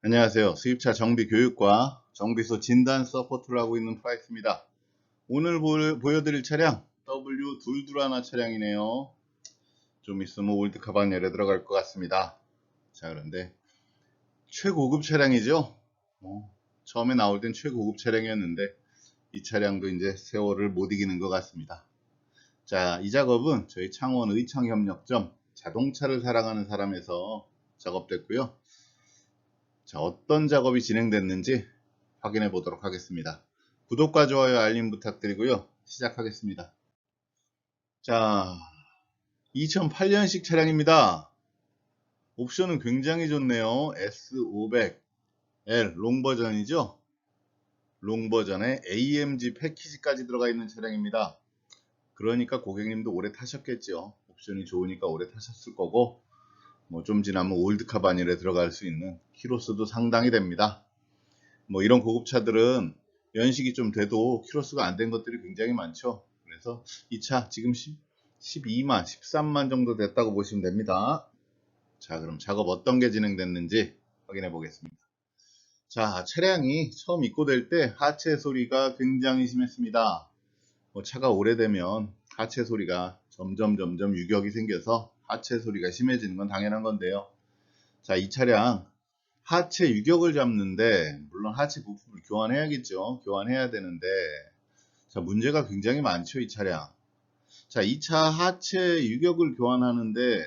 안녕하세요. 수입차 정비 교육과 정비소 진단 서포트를 하고 있는 프라이스입니다. 오늘 보여드릴 차량 W221 차량이네요. 좀 있으면 올드카 반열에 들어갈 것 같습니다. 자, 그런데 최고급 차량이죠. 처음에 나올 땐 최고급 차량이었는데 이 차량도 이제 세월을 못 이기는 것 같습니다. 자, 이 작업은 저희 창원 의창협력점 자동차를 사랑하는 사람에서 작업됐고요. 자, 어떤 작업이 진행됐는지 확인해 보도록 하겠습니다. 구독과 좋아요, 알림 부탁드리고요. 시작하겠습니다. 자, 2008년식 차량입니다. 옵션은 굉장히 좋네요. S500L 롱 버전이죠. 롱 버전에 AMG 패키지까지 들어가 있는 차량입니다. 그러니까 고객님도 오래 타셨겠죠. 옵션이 좋으니까 오래 타셨을 거고, 좀 지나면 올드카 바닐에 들어갈 수 있는 키로수도 상당히 됩니다. 이런 고급차들은 연식이 좀 돼도 키로수가 안 된 것들이 굉장히 많죠. 그래서 이 차 지금 12만, 13만 정도 됐다고 보시면 됩니다. 자, 그럼 작업 어떤 게 진행됐는지 확인해 보겠습니다. 자, 차량이 처음 입고될 때 하체 소리가 굉장히 심했습니다. 차가 오래되면 하체 소리가 점점 유격이 생겨서 하체 소리가 심해지는 건 당연한 건데요. 자, 이 차량 하체 유격을 잡는데 물론 하체 부품을 교환해야겠죠. 교환해야 되는데 자, 문제가 굉장히 많죠. 이 차량. 자, 이 차 하체 유격을 교환하는데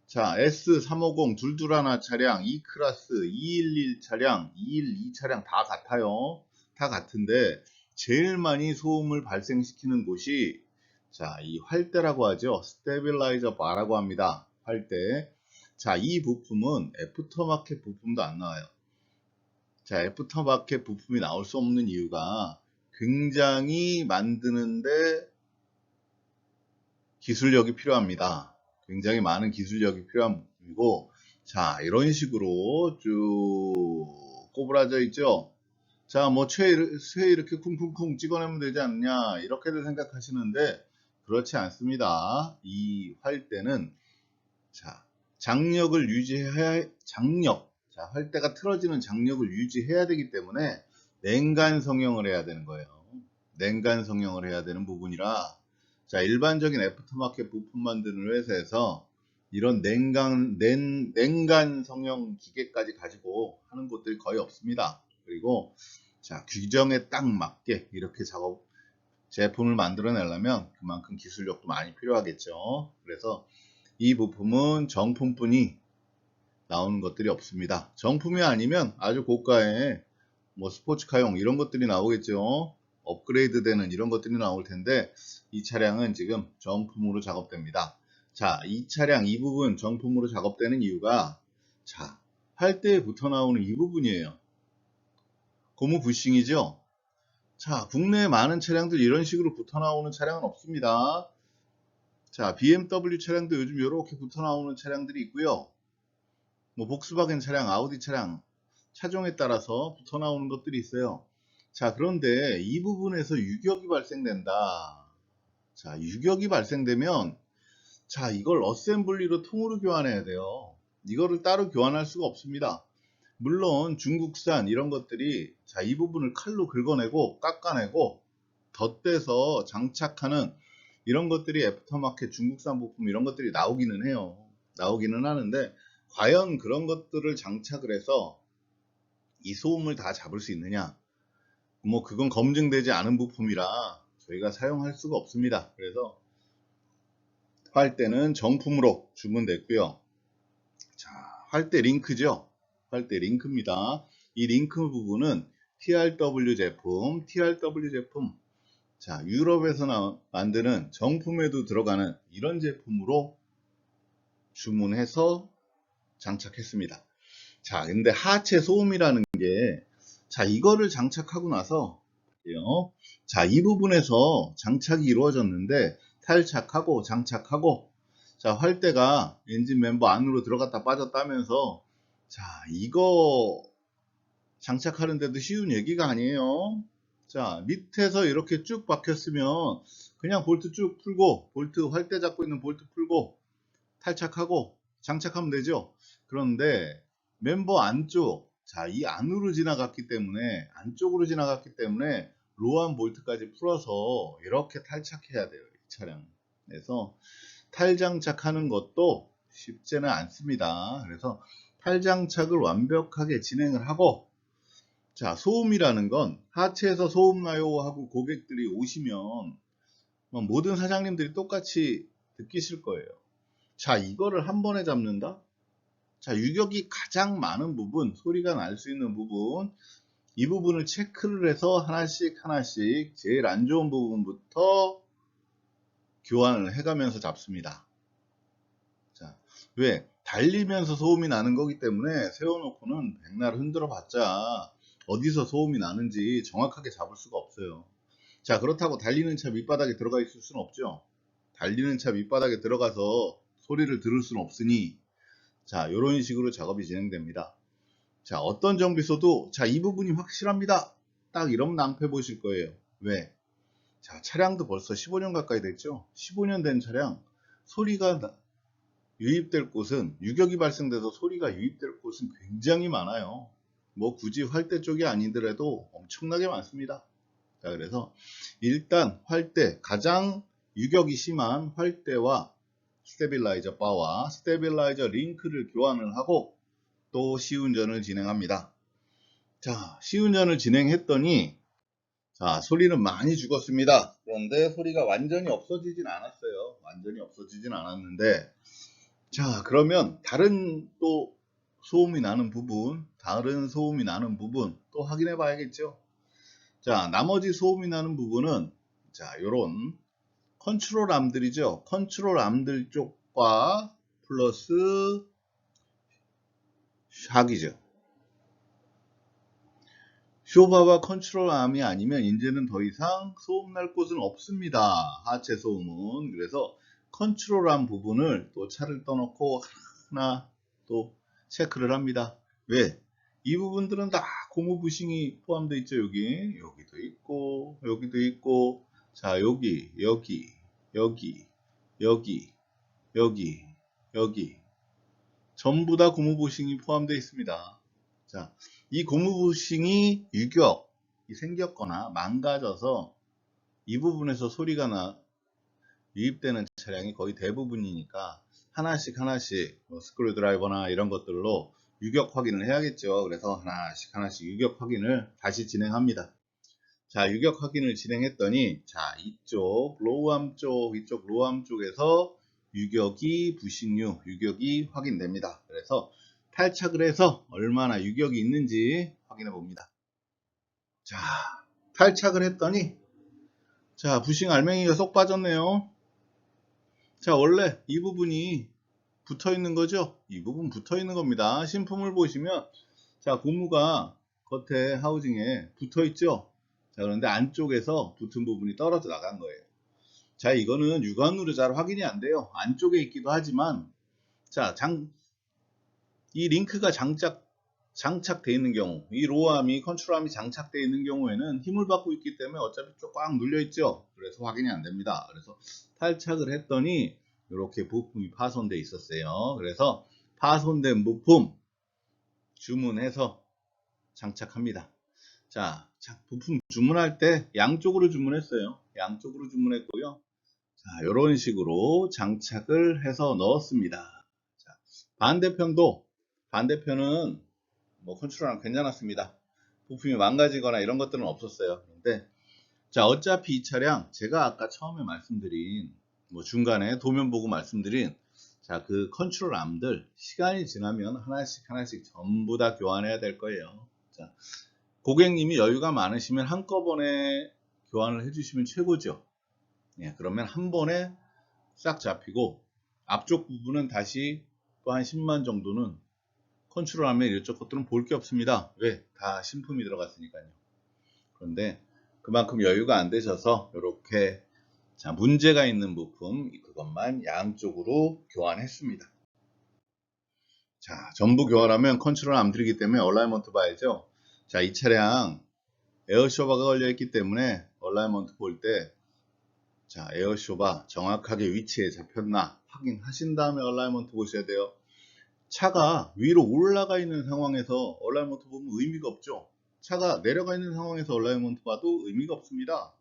자, S350 둘둘하나 차량, E클래스, 211 차량, 212 차량 다 같아요. 다 같은데 제일 많이 소음을 발생시키는 곳이 자, 이 활대라고 하죠. 스테빌라이저 바라고 합니다. 활대. 자, 이 부품은 애프터마켓 부품도 안 나와요. 자, 애프터마켓 부품이 나올 수 없는 이유가 굉장히 만드는데 기술력이 필요합니다. 굉장히 많은 기술력이 필요한 부분이고, 자, 이런 식으로 쭉 꼬부라져 있죠. 자, 쇠 이렇게 쿵쿵쿵 찍어내면 되지 않냐, 이렇게들 생각하시는데, 그렇지 않습니다. 이 활대는, 자, 장력을 유지해야, 자, 활대가 틀어지는 장력을 유지해야 되기 때문에, 냉간 성형을 해야 되는 거예요. 냉간 성형을 해야 되는 부분이라, 자, 일반적인 애프터마켓 부품 만드는 회사에서 이런 냉간 성형 기계까지 가지고 하는 곳들이 거의 없습니다. 그리고 자, 규정에 딱 맞게 이렇게 제품을 만들어내려면 그만큼 기술력도 많이 필요하겠죠. 그래서 이 부품은 정품뿐이 나오는 것들이 없습니다. 정품이 아니면 아주 고가의 스포츠카용 이런 것들이 나오겠죠. 업그레이드 되는 이런 것들이 나올 텐데 이 차량은 지금 정품으로 작업됩니다. 자, 이 차량 이 부분 정품으로 작업되는 이유가 자, 활대에 붙어 나오는 이 부분이에요. 고무 부싱이죠. 자, 국내에 많은 차량들 이런 식으로 붙어 나오는 차량은 없습니다. 자, BMW 차량도 요즘 이렇게 붙어 나오는 차량들이 있고요. 복스바겐 차량, 아우디 차량, 차종에 따라서 붙어 나오는 것들이 있어요. 자, 그런데 이 부분에서 유격이 발생된다. 자, 유격이 발생되면 자, 이걸 어셈블리로 통으로 교환해야 돼요. 이거를 따로 교환할 수가 없습니다. 물론 중국산 이런 것들이 자, 이 부분을 칼로 긁어내고 깎아내고 덧대서 장착하는 이런 것들이 애프터마켓 중국산 부품 이런 것들이 나오기는 해요. 나오기는 하는데 과연 그런 것들을 장착을 해서 이 소음을 다 잡을 수 있느냐? 그건 검증되지 않은 부품이라 저희가 사용할 수가 없습니다. 그래서 활대는 정품으로 주문됐고요. 자, 활대 링크죠. 활대 링크입니다. 이 링크 부분은 TRW 제품, 자, 유럽에서 만드는 정품에도 들어가는 이런 제품으로 주문해서 장착했습니다. 자, 근데 하체 소음이라는 게, 자, 이거를 장착하고 나서, 자, 이 부분에서 장착이 이루어졌는데, 탈착하고, 장착하고, 자, 활대가 엔진 멤버 안으로 들어갔다 빠졌다 하면서, 자, 이거 장착하는데도 쉬운 얘기가 아니에요. 자, 밑에서 이렇게 쭉 박혔으면, 그냥 볼트 쭉 풀고, 활대 잡고 있는 볼트 풀고, 탈착하고, 장착하면 되죠. 그런데 멤버 안쪽 자, 이 안으로 지나갔기 때문에, 안쪽으로 지나갔기 때문에 로암 볼트까지 풀어서 이렇게 탈착해야 돼요, 이 차량. 그래서 탈장착하는 것도 쉽지는 않습니다. 그래서 탈장착을 완벽하게 진행을 하고, 자, 소음이라는 건 하체에서 소음 나요 하고 고객들이 오시면 모든 사장님들이 똑같이 느끼실 거예요. 자, 이거를 한 번에 잡는다? 자, 유격이 가장 많은 부분, 소리가 날 수 있는 부분, 이 부분을 체크를 해서 하나씩 하나씩 제일 안 좋은 부분부터 교환을 해가면서 잡습니다. 자, 왜? 달리면서 소음이 나는 거기 때문에 세워놓고는 백날 흔들어 봤자 어디서 소음이 나는지 정확하게 잡을 수가 없어요. 자, 그렇다고 달리는 차 밑바닥에 들어가 있을 수는 없죠. 달리는 차 밑바닥에 들어가서 소리를 들을 수는 없으니, 자, 이런 식으로 작업이 진행됩니다. 자, 어떤 정비소도, 자, 이 부분이 확실합니다. 딱 이러면 낭패 보실 거예요. 왜? 자, 차량도 벌써 15년 가까이 됐죠. 15년 된 차량, 소리가 유입될 곳은, 유격이 발생돼서 소리가 유입될 곳은 굉장히 많아요. 뭐 굳이 활대 쪽이 아니더라도 엄청나게 많습니다. 자, 그래서 일단 활대, 가장 유격이 심한 활대와 스테빌라이저 바와 스테빌라이저 링크를 교환을 하고 또 시운전을 진행합니다. 자, 시운전을 진행했더니, 자, 소리는 많이 죽었습니다. 그런데 소리가 완전히 없어지진 않았어요. 완전히 없어지진 않았는데, 자, 그러면 다른 또 소음이 나는 부분, 다른 소음이 나는 부분 또 확인해 봐야겠죠. 자, 나머지 소음이 나는 부분은, 자, 요런 컨트롤 암들이죠. 컨트롤 암들 쪽과 플러스 샥이죠. 쇼바와 컨트롤 암이 아니면 이제는 더 이상 소음 날 곳은 없습니다. 하체 소음은. 그래서 컨트롤 암 부분을 또 차를 떠놓고 하나 또 체크를 합니다. 왜? 이 부분들은 다 고무 부싱이 포함되어 있죠. 여기도 있고 여기도 있고, 자, 여기 여기 전부 다 고무 부싱이 포함되어 있습니다. 자, 이 고무 부싱이 유격이 생겼거나 망가져서 이 부분에서 소리가 유입되는 차량이 거의 대부분이니까 하나씩 하나씩 스크류 드라이버나 이런 것들로 유격 확인을 해야겠죠. 그래서 하나씩 유격 확인을 다시 진행합니다. 자, 유격 확인을 진행했더니, 자, 이쪽 로우암 쪽에서 유격이 확인됩니다. 그래서 탈착을 해서 얼마나 유격이 있는지 확인해 봅니다. 자, 탈착을 했더니, 자, 부싱 알맹이가 쏙 빠졌네요. 자, 원래 이 부분이 붙어 있는 거죠. 이 부분 붙어 있는 겁니다. 신품을 보시면, 자, 고무가 겉에 하우징에 붙어 있죠. 자, 그런데 안쪽에서 붙은 부분이 떨어져 나간 거예요. 자, 이거는 육안으로 잘 확인이 안 돼요. 안쪽에 있기도 하지만, 자, 이 링크가 장착되어 있는 경우, 이 로어암이, 컨트롤암이 장착되어 있는 경우에는 힘을 받고 있기 때문에 어차피 꽉 눌려 있죠. 그래서 확인이 안 됩니다. 그래서 탈착을 했더니 이렇게 부품이 파손되어 있었어요. 그래서 파손된 부품 주문해서 장착합니다. 자, 부품 주문할 때 양쪽으로 주문했어요. 양쪽으로 주문했고요. 자, 이런 식으로 장착을 해서 넣었습니다. 자, 반대편은 뭐 컨트롤은 괜찮았습니다. 부품이 망가지거나 이런 것들은 없었어요. 근데 자, 어차피 이 차량 제가 아까 처음에 말씀드린, 뭐 중간에 도면 보고 말씀드린, 자, 그 컨트롤 암들 시간이 지나면 하나씩 전부 다 교환해야 될 거예요. 자, 고객님이 여유가 많으시면 한꺼번에 교환을 해주시면 최고죠. 예, 그러면 한 번에 싹 잡히고 앞쪽 부분은 다시 또 한 10만 정도는 컨트롤하면 이쪽 것들은 볼 게 없습니다. 왜? 다 신품이 들어갔으니까요. 그런데 그만큼 여유가 안 되셔서 이렇게, 자, 문제가 있는 부품 그것만 양쪽으로 교환했습니다. 자, 전부 교환하면 컨트롤 암들이기 때문에 얼라이먼트 봐야죠. 자, 이 차량 에어쇼바가 걸려 있기 때문에 얼라이먼트 볼 때, 자, 에어쇼바 정확하게 위치에 잡혔나 확인하신 다음에 얼라이먼트 보셔야 돼요. 차가 위로 올라가 있는 상황에서 얼라이먼트 보면 의미가 없죠. 차가 내려가 있는 상황에서 얼라이먼트 봐도 의미가 없습니다.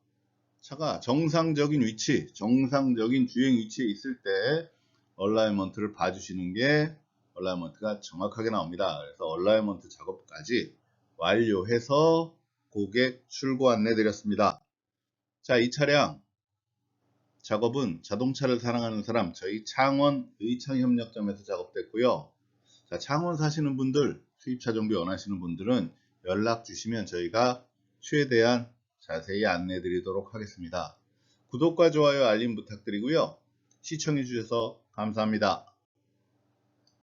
차가 정상적인 위치, 정상적인 주행 위치에 있을 때 얼라이먼트를 봐주시는 게 얼라이먼트가 정확하게 나옵니다. 그래서 얼라이먼트 작업까지 완료해서 고객 출고 안내 드렸습니다. 자, 이 차량 작업은 자동차를 사랑하는 사람 저희 창원 의창협력점에서 작업됐고요. 자, 창원 사시는 분들, 수입차 정비 원하시는 분들은 연락 주시면 저희가 최대한 자세히 안내 드리도록 하겠습니다. 구독과 좋아요, 알림 부탁드리고요. 시청해 주셔서 감사합니다.